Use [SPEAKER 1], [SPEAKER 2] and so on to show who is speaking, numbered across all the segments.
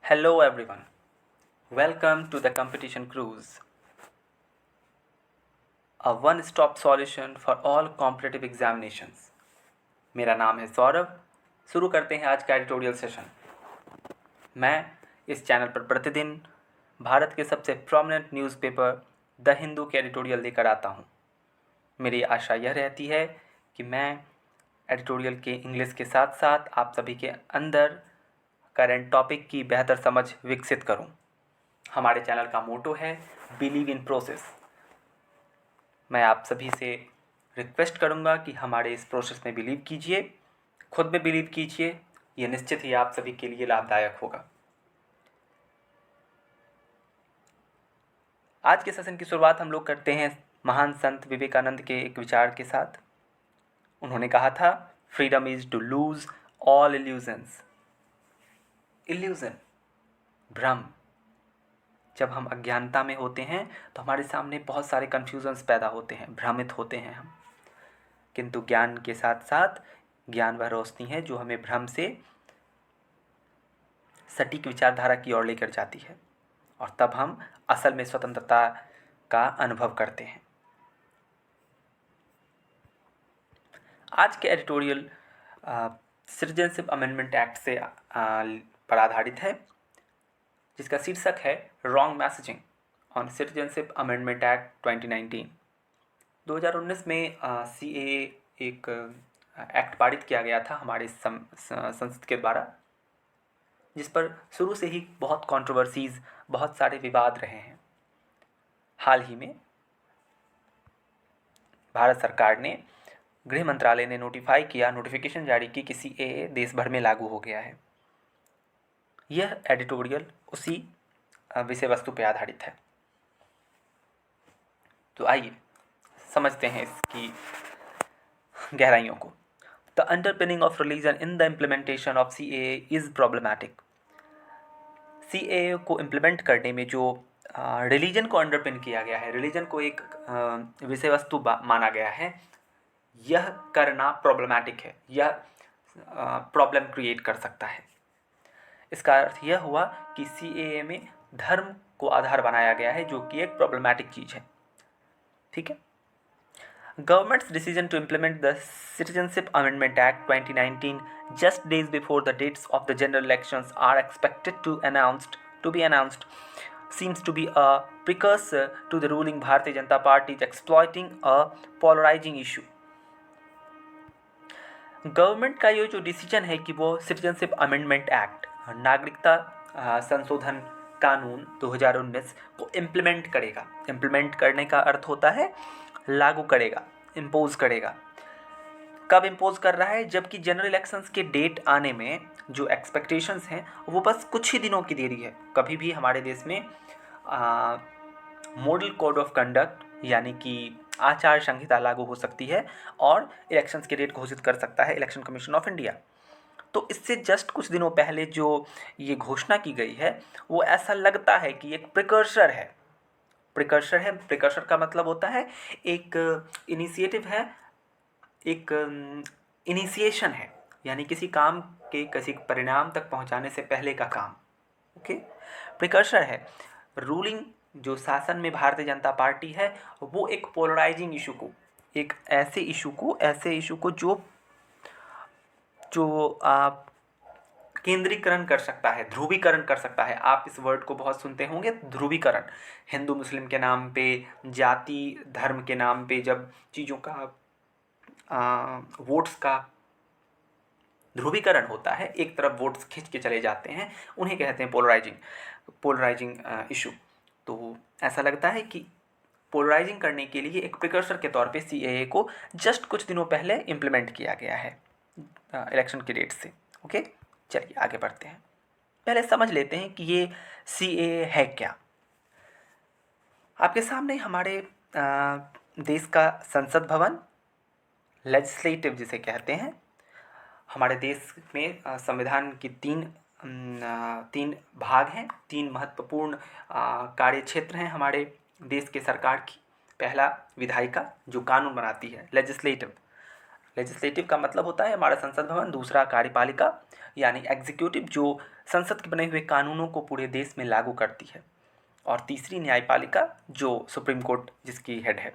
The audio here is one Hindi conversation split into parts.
[SPEAKER 1] Hello everyone. Welcome to the competition cruise, a one-stop solution for all competitive examinations. मेरा नाम है सौरभ. शुरू करते हैं आज का एडिटोरियल सेशन. मैं इस चैनल पर प्रतिदिन भारत के सबसे प्रोमिनेंट न्यूज़पेपर द हिंदू के एडिटोरियल लेकर आता हूँ. मेरी आशा यह रहती है कि मैं एडिटोरियल के इंग्लिश के साथ साथ आप सभी के अंदर करंट टॉपिक की बेहतर समझ विकसित करूं. हमारे चैनल का मोटो है बिलीव इन प्रोसेस. मैं आप सभी से रिक्वेस्ट करूंगा कि हमारे इस प्रोसेस में बिलीव कीजिए, खुद में बिलीव कीजिए. ये निश्चित ही आप सभी के लिए लाभदायक होगा. आज के सेशन की शुरुआत हम लोग करते हैं महान संत विवेकानंद के एक विचार के साथ. उन्होंने कहा था, freedom is to lose all illusions. Illusion, भ्रम. जब हम अज्ञानता में होते हैं तो हमारे सामने बहुत सारे कन्फ्यूजन्स पैदा होते हैं, भ्रमित होते हैं हम. किंतु ज्ञान के साथ साथ ज्ञान वह रोशनी है जो हमें भ्रम से सटीक विचारधारा की ओर लेकर जाती है, और तब हम असल में स्वतंत्रता का अनुभव करते हैं. आज के एडिटोरियल सिटीजनशिप अमेंडमेंट एक्ट से पर आधारित है, जिसका शीर्षक है wrong messaging on citizenship amendment act 2019. 2019 में CAA एक एक्ट पारित किया गया था हमारे संसद के द्वारा, जिस पर शुरू से ही बहुत कंट्रोवर्सीज, बहुत सारे विवाद रहे हैं. हाल ही में भारत सरकार ने, गृह मंत्रालय ने नोटिफिकेशन जारी की कि CAA देश भर में लागू हो गया है. यह एडिटोरियल उसी विषय वस्तु पर आधारित है. तो आइए समझते हैं इसकी गहराइयों को. The underpinning of religion in the implementation of CAA is problematic. CAA को इम्प्लीमेंट करने में जो रिलीजन को अंडरपिन किया गया है, रिलीजन को एक विषय वस्तु माना गया है, यह करना प्रॉब्लमैटिक है. यह प्रॉब्लम क्रिएट कर सकता है. इसका अर्थ यह हुआ कि CAA में धर्म को आधार बनाया गया है, जो कि एक प्रॉब्लमैटिक चीज़ है. ठीक है. Government's decision to implement the Citizenship Amendment Act 2019 just days before the dates of the general elections are expected to be announced seems to be a precursor to the ruling Bharatiya Janata Party exploiting a polarizing issue. Government का ये जो डिसीजन है कि वो सिटीजनशिप अमेंडमेंट एक्ट, नागरिकता संशोधन कानून 2019 को इम्प्लीमेंट करेगा. इम्प्लीमेंट करने का अर्थ होता है लागू करेगा, इम्पोज करेगा. कब इम्पोज कर रहा है? जबकि जनरल इलेक्शंस के डेट आने में जो एक्सपेक्टेशंस हैं वो बस कुछ ही दिनों की देरी है. कभी भी हमारे देश में मॉडल कोड ऑफ कंडक्ट यानी कि आचार संहिता लागू हो सकती है और इलेक्शंस के डेट घोषित कर सकता है इलेक्शन कमीशन ऑफ इंडिया. तो इससे जस्ट कुछ दिनों पहले जो ये घोषणा की गई है वो ऐसा लगता है कि एक प्रिकर्सर है. प्रिकर्सर का मतलब होता है एक इनिशिएटिव है, एक इनिशिएशन है, यानी किसी काम के किसी परिणाम तक पहुंचाने से पहले का काम. ओके. प्रिकर्सर है. रूलिंग जो शासन में भारतीय जनता पार्टी है वो एक पोलराइजिंग इशू को, एक ऐसे इशू को जो आप केंद्रीकरण कर सकता है, ध्रुवीकरण कर सकता है. आप इस वर्ड को बहुत सुनते होंगे, ध्रुवीकरण. हिंदू मुस्लिम के नाम पे, जाति धर्म के नाम पे जब चीज़ों का वोट्स का ध्रुवीकरण होता है, एक तरफ वोट्स खींच के चले जाते हैं, उन्हें कहते हैं पोलराइजिंग इशू. तो ऐसा लगता है कि पोलराइजिंग करने के लिए एक प्रिकर्सर के तौर पे CAA को जस्ट कुछ दिनों पहले इम्प्लीमेंट किया गया है इलेक्शन की डेट से. ओके. चलिए आगे बढ़ते हैं. पहले समझ लेते हैं कि ये CAA है क्या. आपके सामने हमारे देश का संसद भवन, लेजिस्लेटिव जिसे कहते हैं. हमारे देश में संविधान की तीन भाग हैं, 3 महत्वपूर्ण कार्य क्षेत्र हैं हमारे देश के सरकार की. पहला विधायिका जो कानून बनाती है, लेजिस्लेटिव लेजिस्लेटिव का मतलब होता है हमारा संसद भवन, दूसरा कार्यपालिका यानी एग्जीक्यूटिव जो संसद के बने हुए कानूनों को पूरे देश में लागू करती है, और तीसरी न्यायपालिका जो सुप्रीम कोर्ट जिसकी हेड है।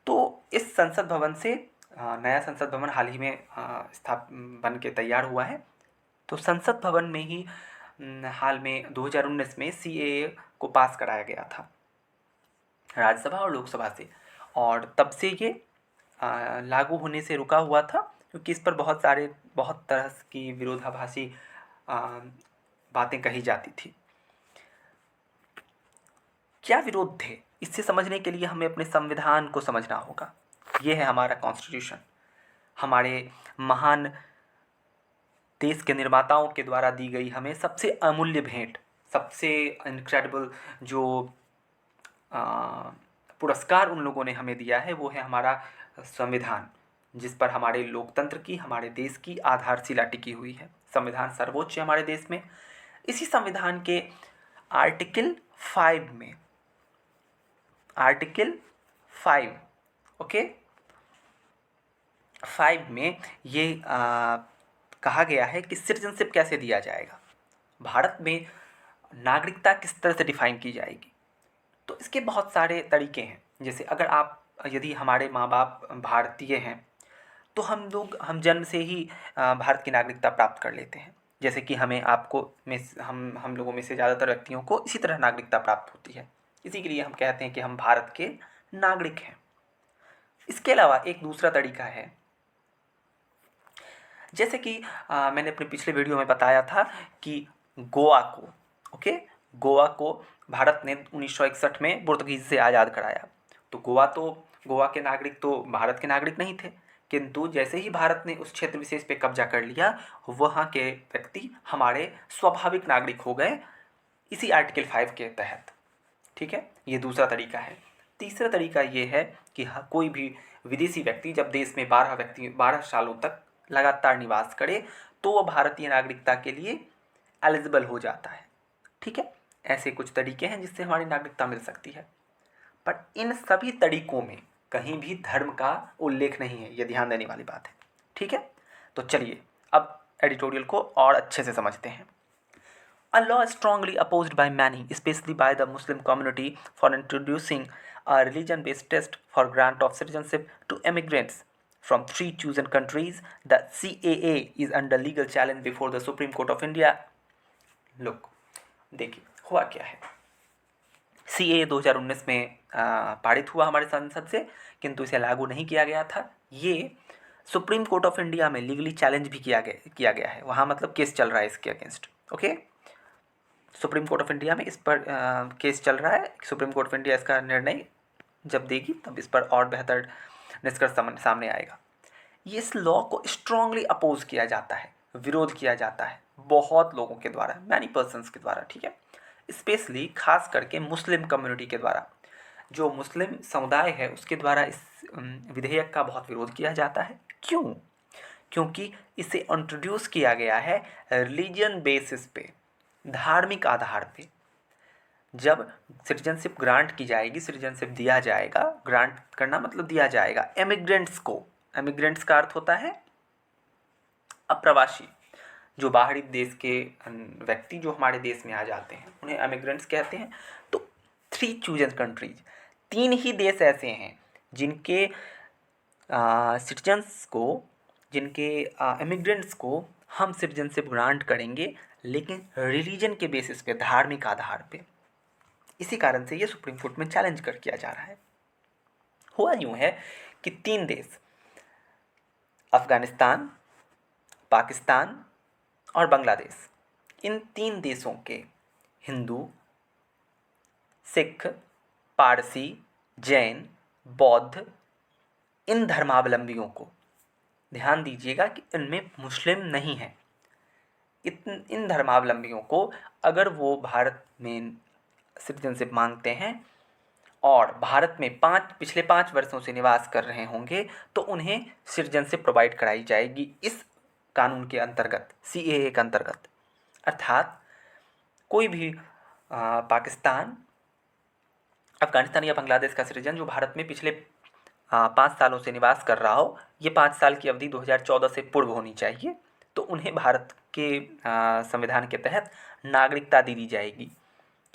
[SPEAKER 1] तो इस संसद भवन से नया संसद भवन हाल ही में बन के तैयार हुआ है। तो संसद भवन में ही हाल में 2019 में सीएए को पास कराया गया था राज्यसभा और लोकसभा से, और तब से ये लागू होने से रुका हुआ था क्योंकि इस पर बहुत तरह की विरोधाभासी बातें कही जाती थी। क्या विरोध थे, इससे समझने के लिए हमें अपने संविधान को समझना होगा। ये है हमारा कॉन्स्टिट्यूशन, हमारे महान देश के निर्माताओं के द्वारा दी गई हमें सबसे अमूल्य भेंट, सबसे इनक्रेडिबल जो पुरस्कार उन लोगों ने हमें दिया है वो है हमारा संविधान, जिस पर हमारे लोकतंत्र की, हमारे देश की आधारशिला टिकी हुई है। संविधान सर्वोच्च है हमारे देश में। इसी संविधान के आर्टिकल 5 में, आर्टिकल 5 ओके 5 में ये कहा गया है कि सिटीजनशिप कैसे दिया जाएगा, भारत में नागरिकता किस तरह से डिफाइन की जाएगी। तो इसके बहुत सारे तरीके हैं। जैसे अगर यदि हमारे माँ बाप भारतीय हैं तो हम जन्म से ही भारत की नागरिकता प्राप्त कर लेते हैं। जैसे कि हम लोगों में से ज़्यादातर व्यक्तियों को इसी तरह नागरिकता प्राप्त होती है। इसी के लिए हम कहते हैं कि हम भारत के नागरिक हैं। इसके अलावा एक दूसरा तरीका है, जैसे कि मैंने अपने पिछले वीडियो में बताया था कि गोवा को भारत ने 1961 में पुर्तगीज से आज़ाद कराया। तो गोवा के नागरिक तो भारत के नागरिक नहीं थे, किंतु जैसे ही भारत ने उस क्षेत्र विशेष पे कब्जा कर लिया, वहाँ के व्यक्ति हमारे स्वाभाविक नागरिक हो गए इसी आर्टिकल 5 के तहत। ठीक है, ये दूसरा तरीका है। तीसरा तरीका ये है कि कोई भी विदेशी व्यक्ति जब देश में 12 सालों तक लगातार निवास करे तो वह भारतीय नागरिकता के लिए एलिजिबल हो जाता है। ठीक है, ऐसे कुछ तरीके हैं जिससे हमारी नागरिकता मिल सकती है। पर इन सभी तरीकों में कहीं भी धर्म का उल्लेख नहीं है, ये ध्यान देने वाली बात है। ठीक है, तो चलिए अब एडिटोरियल को और अच्छे से समझते हैं। A law strongly opposed by many, especially by the Muslim community, for introducing a religion-based test for grant of citizenship to immigrants from 3 chosen countries. The CAA is under legal challenge before the Supreme Court of India. Look, देखिए हुआ क्या है। CAA 2019 में पारित हुआ हमारे संसद से, किंतु इसे लागू नहीं किया गया था। ये सुप्रीम कोर्ट ऑफ इंडिया में लीगली चैलेंज भी किया गया है। वहाँ मतलब केस चल रहा है इसके against. Okay, supreme court of India में इस पर केस चल रहा है। सुप्रीम कोर्ट ऑफ इंडिया इसका निर्णय जब देगी तब इस पर और बेहतर निष्कर्ष सामने आएगा। ये इस लॉ को स्ट्रांगली अपोज किया जाता है, विरोध किया जाता है बहुत लोगों के द्वारा, मैनी पर्सन्स के द्वारा। ठीक है, स्पेशली खास करके मुस्लिम कम्युनिटी के द्वारा, जो मुस्लिम समुदाय है उसके द्वारा इस विधेयक का बहुत विरोध किया जाता है। क्यों? क्योंकि इसे इंट्रोड्यूस किया गया है रिलीजन बेसिस पे, धार्मिक आधार पे। जब सिटीजनशिप ग्रांट की जाएगी, सिटीजनशिप दिया जाएगा, ग्रांट करना मतलब दिया जाएगा एमिग्रेंट्स को। एमिग्रेंट्स का अर्थ होता है अप्रवासी, जो बाहरी देश के व्यक्ति जो हमारे देश में आ जाते हैं उन्हें एमिग्रेंट्स कहते हैं। तो 3 चूजन कंट्रीज, 3 ही देश ऐसे हैं जिनके सिटीजन्स को, जिनके एमिग्रेंट्स को हम सिटीजनशिप ग्रांट करेंगे, लेकिन रिलीजन के बेसिस पे, धार्मिक आधार पे। इसी कारण से ये सुप्रीम कोर्ट में चैलेंज कर किया जा रहा है। हुआ यूँ है कि 3 देश, अफ़गानिस्तान, पाकिस्तान और बांग्लादेश, इन 3 देशों के हिंदू, सिख, पारसी, जैन, बौद्ध, इन धर्मावलंबियों को, ध्यान दीजिएगा कि इनमें मुस्लिम नहीं है, इन धर्मावलंबियों को अगर वो भारत में सिटीजनशिप मांगते हैं और भारत में पिछले 5 वर्षों से निवास कर रहे होंगे तो उन्हें सिटीजनशिप प्रोवाइड कराई जाएगी इस कानून के अंतर्गत, CAA के अंतर्गत। अर्थात कोई भी पाकिस्तान, अफ़गानिस्तान या बांग्लादेश का सिटीजन जो भारत में पिछले 5 सालों से निवास कर रहा हो, ये 5 साल की अवधि 2014 से पूर्व होनी चाहिए, तो उन्हें भारत के संविधान के तहत नागरिकता दे दी जाएगी।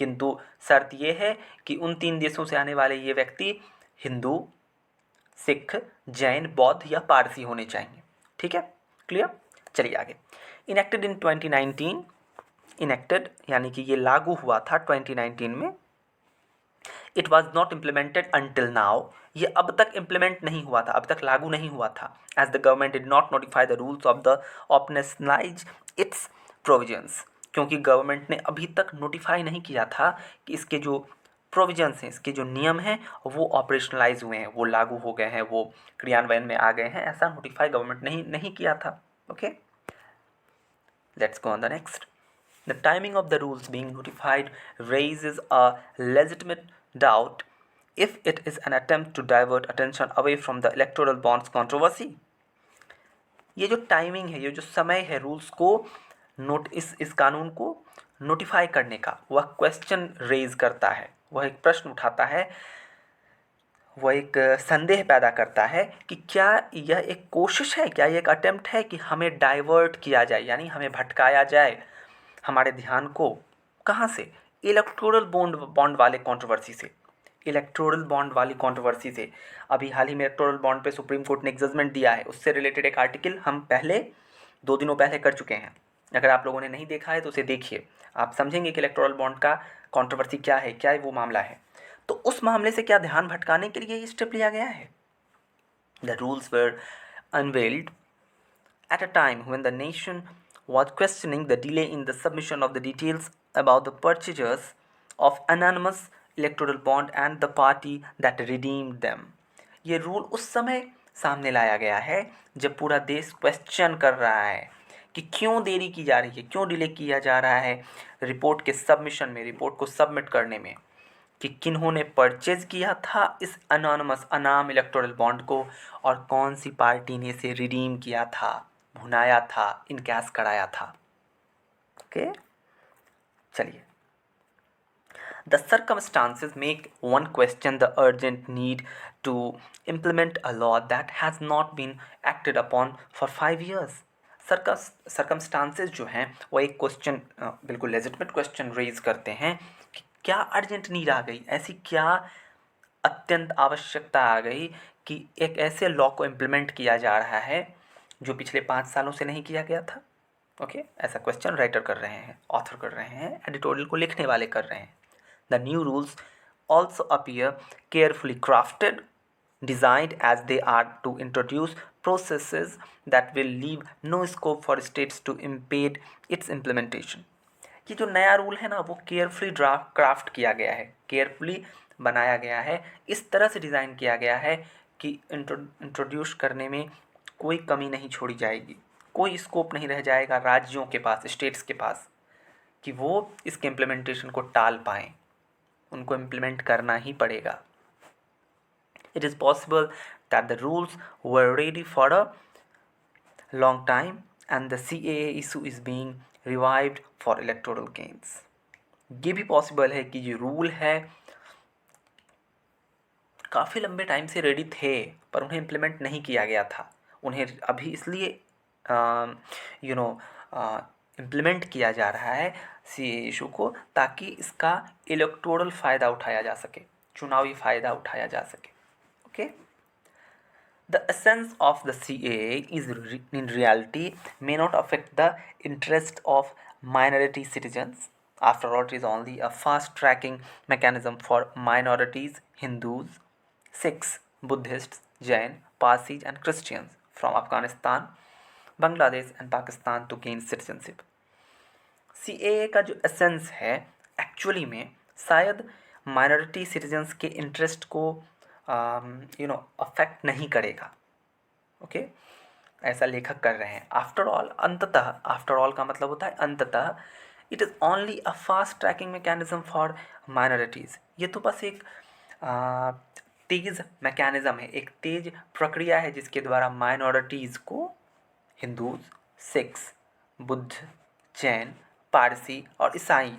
[SPEAKER 1] किंतु शर्त ये है कि उन 3 देशों से आने वाले ये व्यक्ति हिंदू, सिख, जैन, बौद्ध या पारसी होने चाहिए। ठीक है, क्लियर। चलिए आगे। इनेक्टेड इन 2019, इनेक्टेड यानी कि ये लागू हुआ था 2019 में। It was not implemented until now, ये अब तक इम्प्लीमेंट नहीं हुआ था, अब तक लागू नहीं हुआ था। As the government did not notify the rules of the operationalise its provisions, क्योंकि गवर्नमेंट ने अभी तक नोटिफाई नहीं किया था कि इसके जो प्रोविजंस हैं, इसके जो नियम हैं वो ऑपरेशनलाइज हुए हैं, वो लागू हो गए हैं, वो क्रियान्वयन में आ गए हैं, ऐसा नोटिफाई गवर्नमेंट नहीं किया था। Okay, let's go on the next. The timing of the rules being notified raises a legitimate doubt if it is an attempt to divert attention away from the electoral bonds controversy. ये जो टाइमिंग है, ये जो समय है रूल्स को इस कानून को नोटिफाई करने का, वह क्वेश्चन रेज करता है, वह एक प्रश्न उठाता है, वह एक संदेह पैदा करता है कि क्या यह एक कोशिश है, क्या यह एक अटेम्प्ट है कि हमें डाइवर्ट किया जाए, यानी हमें भटकाया जाए हमारे ध्यान को कहाँ से, इलेक्टोरल बॉन्ड वाले कंट्रोवर्सी से, इलेक्टोरल बॉन्ड वाली कंट्रोवर्सी से। अभी हाल ही में इलेक्टोरल बॉन्ड पे सुप्रीम कोर्ट ने एक जजमेंट दिया है, उससे रिलेटेड एक आर्टिकल हम पहले 2 दिनों पहले कर चुके हैं। अगर आप लोगों ने नहीं देखा है तो उसे देखिए, आप समझेंगे कि इलेक्टोरल बॉन्ड का कंट्रोवर्सी क्या है, क्या वो मामला है। तो उस मामले से क्या ध्यान भटकाने के लिए ये स्टेप लिया गया है। The rules were unveiled at a time when the nation was questioning the delay in the submission of the details about the purchasers of anonymous electoral bond and the party that redeemed them. ये रूल उस समय सामने लाया गया है जब पूरा देश क्वेश्चन कर रहा है कि क्यों देरी की जा रही है, क्यों डिले किया जा रहा है रिपोर्ट के सबमिशन में, रिपोर्ट को सबमिट करने में, कि किन्होंने परचेज किया था इस अनोनमस अनाम इलेक्टोरल बॉन्ड को और कौन सी पार्टी ने इसे रिडीम किया था, भुनाया था, इनकैश कराया था। ओके, चलिए। The circumstances make one question the urgent need to implement a law that has not been acted upon for 5 years. Circumstances जो हैं वो एक क्वेश्चन, बिल्कुल लेजिटिमेट क्वेश्चन रेज करते हैं कि क्या अर्जेंट नीड आ गई, ऐसी क्या अत्यंत आवश्यकता आ गई कि एक ऐसे लॉ को इम्प्लीमेंट किया जा रहा है जो पिछले 5 सालों से नहीं किया गया था। ओके, ऐसा क्वेश्चन राइटर कर रहे हैं, ऑथर कर रहे हैं, एडिटोरियल को लिखने वाले कर रहे हैं। The new rules also appear carefully crafted, designed as they are to introduce processes that will leave no scope for states to impede its implementation. ये जो नया रूल है ना वो केयरफुली क्राफ्ट किया गया है, केयरफुली बनाया गया है, इस तरह से डिज़ाइन किया गया है कि इंट्रोड्यूस करने में कोई कमी नहीं छोड़ी जाएगी, कोई स्कोप नहीं रह जाएगा राज्यों के पास, स्टेट्स के पास, कि वो इसके इम्प्लीमेंटेशन को टाल पाएँ, उनको इम्प्लीमेंट करना ही पड़ेगा। It is possible that the rules were ready for a long time and the CAA issue is being revived for electoral gains. ये भी पॉसिबल है कि ये रूल है काफ़ी लंबे टाइम से रेडी थे पर उन्हें इम्प्लीमेंट नहीं किया गया था, उन्हें अभी इसलिए इम्प्लीमेंट किया जा रहा है CAA इशू को, ताकि इसका इलेक्टोरल फ़ायदा उठाया जा सके, चुनावी फ़ायदा उठाया जा सके। Okay, The essence of the CAA is in reality may not affect the interest of minority citizens. After all, it is only a fast-tracking mechanism for minorities, Hindus, Sikhs, Buddhists, Jain, Parsis and Christians from Afghanistan, Bangladesh and Pakistan to gain citizenship. CAA का जो एसेंस है एक्चुअली में शायद माइनॉरिटी सिटीजन्स के इंटरेस्ट को अफेक्ट नहीं करेगा। ओके, ऐसा लेखक कर रहे हैं। आफ्टर ऑल, अंततः, आफ्टर ऑल का मतलब होता है अंततः, it is only a fast tracking mechanism for minorities. ये तो बस एक तेज़ मैकेनिज्म है, एक तेज़ प्रक्रिया है जिसके द्वारा माइनॉरिटीज़ को, हिंदूज, सिख्स, बुद्ध, जैन, पारसी और ईसाई,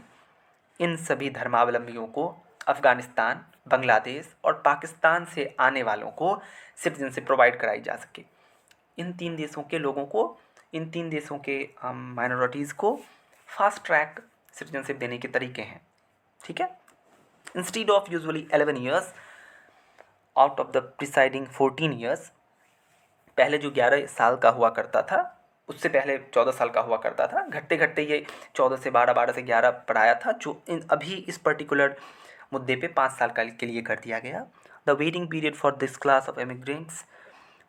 [SPEAKER 1] इन सभी धर्मावलंबियों को अफ़गानिस्तान, बांग्लादेश और पाकिस्तान से आने वालों को सिटीजनशिप प्रोवाइड कराई जा सके। इन 3 देशों के लोगों को, इन 3 देशों के माइनॉरिटीज़ को फास्ट ट्रैक सिटीजनशिप देने के तरीके हैं, ठीक है। Instead of usually 11 years out of the presiding 14 years, पहले जो 11 साल का हुआ करता था उससे पहले 14 साल का हुआ करता था, घटते घटते ये 14 से 12, 12 से 11 पर आया था, जो अभी इस पर्टिकुलर मुद्दे पे 5 साल के लिए कर दिया गया। The waiting period for this class of immigrants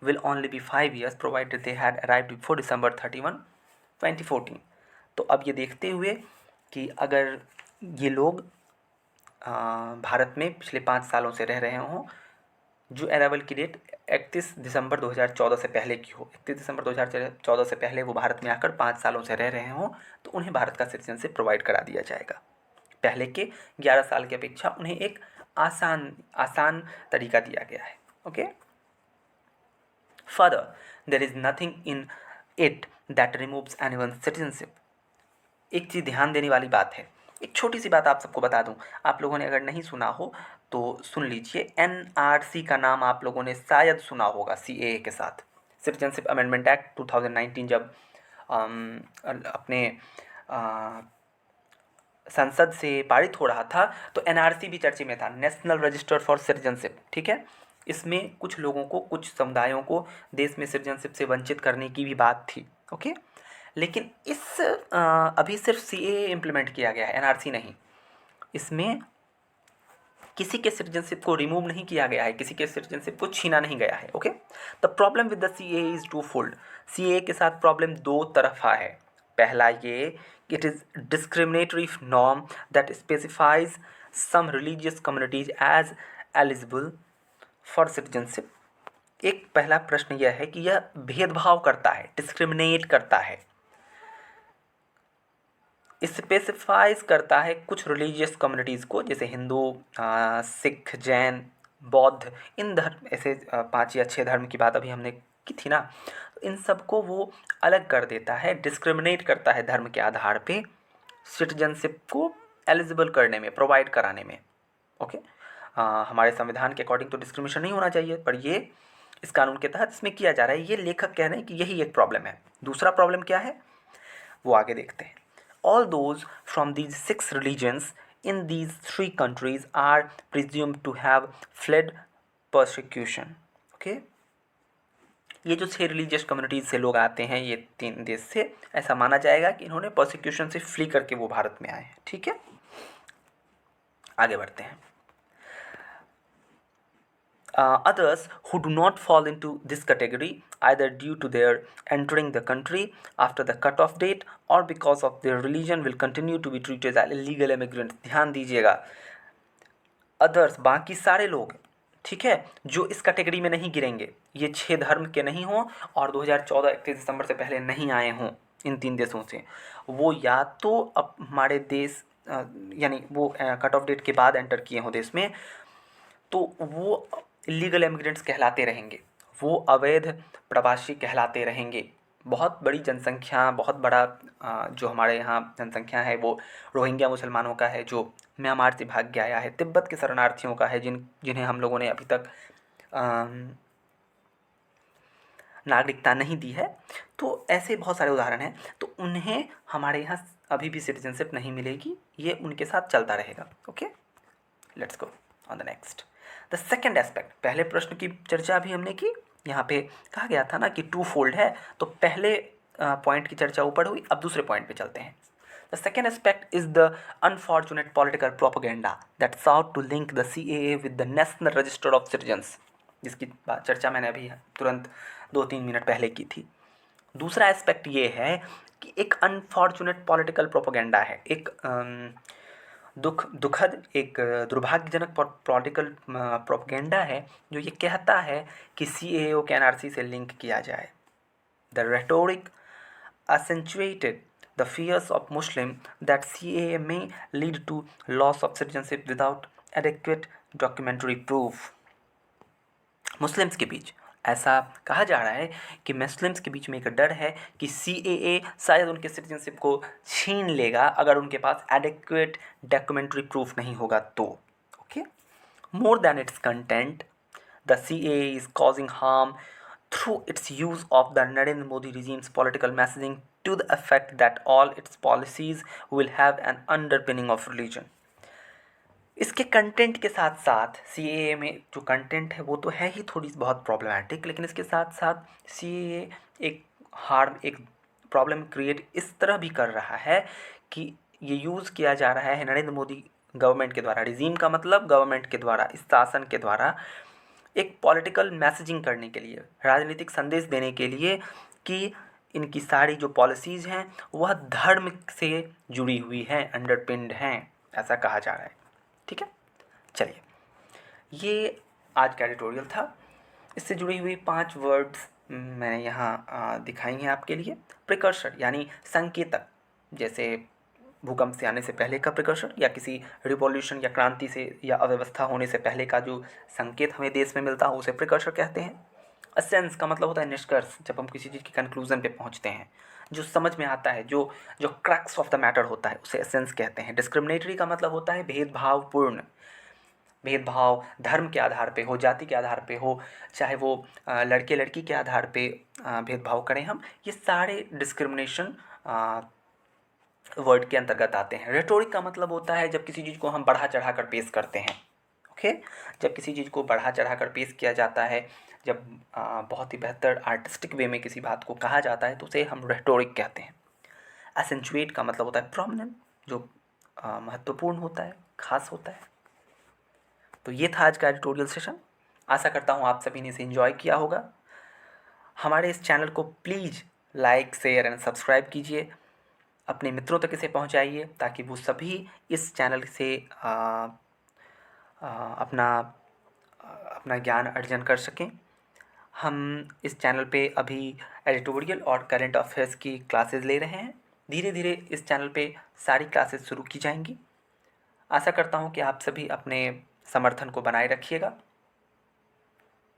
[SPEAKER 1] will only be 5 years provided they had arrived before December 31, 2014। तो अब ये देखते हुए कि अगर ये लोग भारत में पिछले 5 सालों से रह रहे हों, जो अराइवल की डेट 31 दिसंबर 2014 से पहले की हो, 31 दिसंबर 2014 से पहले वो भारत में आकर 5 सालों से रह रहे हों, तो उन्हें भारत का सिटीजनशिप प्रोवाइड करा दिया जाएगा। पहले के 11 साल की अपेक्षा उन्हें एक आसान तरीका दिया गया है। Okay. Further, there is nothing in it that removes anyone's citizenship। एक चीज़ ध्यान देने वाली बात है, एक छोटी सी बात आप सबको बता दूं, आप लोगों ने अगर नहीं सुना हो तो सुन लीजिए। NRC का नाम आप लोगों ने शायद सुना होगा CAA के साथ। सिटीजनशिप अमेंडमेंट एक्ट 2019 जब अपने संसद से पारित हो रहा था तो NRC भी चर्चा में था, नेशनल रजिस्टर फॉर सिटीजनशिप, ठीक है। इसमें कुछ लोगों को, कुछ समुदायों को देश में सिटीजनशिप से वंचित करने की भी बात थी। ओके। लेकिन इस अभी सिर्फ CAA इम्प्लीमेंट किया गया है, NRC नहीं। इसमें किसी के सिटीजनशिप को रिमूव नहीं किया गया है, किसी के सिटीजनशिप को छीना नहीं गया है। Okay. The problem with the CAA is twofold. CAA के साथ प्रॉब्लम दो तरफा है। पहला ये, it is discriminatory norm that specifies some religious communities as eligible for citizenship. एक पहला प्रश्न यह है कि यह भेदभाव करता है, डिस्क्रिमिनेट करता है, स्पेसिफाइज करता है कुछ रिलीजियस कम्युनिटीज़ को, जैसे हिंदू, सिख, जैन, बौद्ध, इन धर्म, ऐसे 5 या 6 धर्म की बात अभी हमने की थी ना। इन सब को वो अलग कर देता है, डिस्क्रिमिनेट करता है धर्म के आधार पे सिटीजनशिप को एलिजिबल करने में, प्रोवाइड कराने में। ओके। हमारे संविधान के अकॉर्डिंग तो डिस्क्रिमिनेशन नहीं होना चाहिए, पर ये इस कानून के तहत इसमें किया जा रहा है। ये लेखक कह रहे हैं कि यही एक प्रॉब्लम है। दूसरा प्रॉब्लम क्या है वो आगे देखते हैं। All those from these 6 religions in these 3 countries are presumed to have fled persecution। okay? ये जो 6 रिलीजियस कम्युनिटीज़ से लोग आते हैं ये 3 देश से, ऐसा माना जाएगा कि इन्होंने परसिक्यूशन से फ्ली करके वो भारत में आए हैं। ठीक है, आगे बढ़ते हैं। Others who do not fall into this category either due to their entering the country after the cutoff date or because of their religion will continue to be treated as illegal immigrants। ध्यान दीजिएगा, अदर्स बाकी सारे लोग, ठीक है, जो इस कैटेगरी में नहीं गिरेंगे, ये 6 धर्म के नहीं हों और 2014 31 दिसंबर से पहले नहीं आए हों इन 3 देशों से, वो या तो अब हमारे देश यानी वो कट ऑफ डेट के बाद एंटर किए हों देश में, तो वो इलीगल इमिग्रेंट्स कहलाते रहेंगे, वो अवैध प्रवासी कहलाते रहेंगे। बहुत बड़ी जनसंख्या, बहुत बड़ा जो हमारे यहाँ जनसंख्या है वो रोहिंग्या मुसलमानों का है, जो म्यांमार से भाग के आया है, तिब्बत के शरणार्थियों का है, जिन्हें हम लोगों ने अभी तक नागरिकता नहीं दी है। तो ऐसे बहुत सारे उदाहरण हैं। तो उन्हें हमारे यहाँ अभी भी सिटीजनशिप नहीं मिलेगी, ये उनके साथ चलता रहेगा। Okay, let's go on the next. The second aspect, पहले प्रश्न की चर्चा भी हमने की, यहाँ पे कहा गया था ना कि 2 फोल्ड है, तो पहले पॉइंट की चर्चा ऊपर हुई, अब दूसरे पॉइंट पे चलते हैं। The second aspect is the unfortunate political propaganda that sought to link the CAA with the national register of citizens, जिसकी चर्चा मैंने अभी तुरंत 2-3 मिनट पहले की थी। दूसरा एस्पेक्ट ये है कि एक अनफॉर्चुनेट पॉलिटिकल प्रोपेगेंडा है, एक दुखद, एक दुर्भाग्यजनक पॉलिटिकल प्रोपेगेंडा है जो ये कहता है कि CAA को NRC से लिंक किया जाए। The rhetoric accentuated the fears of Muslim that CAA may lead to loss of citizenship without adequate documentary proof। Muslims के बीच ऐसा कहा जा रहा है कि मुस्लिम्स के बीच में एक डर है कि CAA शायद उनके सिटीजनशिप को छीन लेगा अगर उनके पास एडिक्वेट डॉक्यूमेंट्री प्रूफ नहीं होगा तो। Okay, more than its content. The CAA is causing harm through its use of the Narendra Modi regime's political messaging to the effect that all its policies will have an underpinning of religion. इसके कंटेंट के साथ साथ CAA में जो कंटेंट है वो तो है ही थोड़ी बहुत प्रॉब्लमैटिक, लेकिन इसके साथ साथ CAA एक प्रॉब्लम क्रिएट इस तरह भी कर रहा है कि ये यूज़ किया जा रहा है नरेंद्र मोदी गवर्नमेंट के द्वारा, रिजीम का मतलब गवर्नमेंट के द्वारा, इस शासन के द्वारा एक पॉलिटिकल मैसेजिंग करने के लिए, राजनीतिक संदेश देने के लिए कि इनकी सारी जो पॉलिसीज़ हैं वह धर्म से जुड़ी हुई हैं, अंडरपिन्ड हैं, ऐसा कहा जा रहा है। ठीक है, चलिए, ये आज का एडिटोरियल था। इससे जुड़ी हुई 5 वर्ड्स मैंने यहाँ दिखाई हैं आपके लिए। प्रिकर्सर यानी संकेतक, जैसे भूकंप से आने से पहले का प्रिकर्सर, या किसी रिवॉल्यूशन या क्रांति से या अव्यवस्था होने से पहले का जो संकेत हमें देश में मिलता है उसे प्रिकर्सर कहते हैं। असेंस का मतलब होता है निष्कर्ष, जब हम किसी चीज़ की कंक्लूजन पे पहुंचते हैं, जो समझ में आता है, जो जो क्रक्स ऑफ द मैटर होता है उसे एसेंस कहते हैं। डिस्क्रिमिनेटरी का मतलब होता है भेदभावपूर्ण, भेदभाव धर्म के आधार पे हो, जाति के आधार पे हो, चाहे वो लड़के लड़की के आधार पे भेदभाव करें हम, ये सारे डिस्क्रिमिनेशन वर्ड के अंतर्गत आते हैं। रेटोरिक का मतलब होता है जब किसी चीज़ को हम बढ़ा चढ़ा कर पेश करते हैं। ओके, जब किसी चीज़ को बढ़ा चढ़ा कर पेश किया जाता है, जब बहुत ही बेहतर आर्टिस्टिक वे में किसी बात को कहा जाता है तो उसे हम रेटोरिक कहते हैं। एसेंचुएट का मतलब होता है प्रोमिनेंट, जो महत्वपूर्ण होता है, खास होता है। तो ये था आज का एडिटोरियल सेशन। आशा करता हूँ आप सभी ने इसे एंजॉय किया होगा। हमारे इस चैनल को please like, share and subscribe कीजिए, अपने मित्रों तक इसे पहुंचाइए ताकि वो सभी इस चैनल से अपना ज्ञान अर्जन कर सकें। हम इस चैनल पे अभी एडिटोरियल और करंट अफेयर्स की क्लासेस ले रहे हैं। धीरे धीरे इस चैनल पे सारी क्लासेस शुरू की जाएंगी। आशा करता हूँ कि आप सभी अपने समर्थन को बनाए रखिएगा।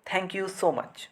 [SPEAKER 1] Thank you so much.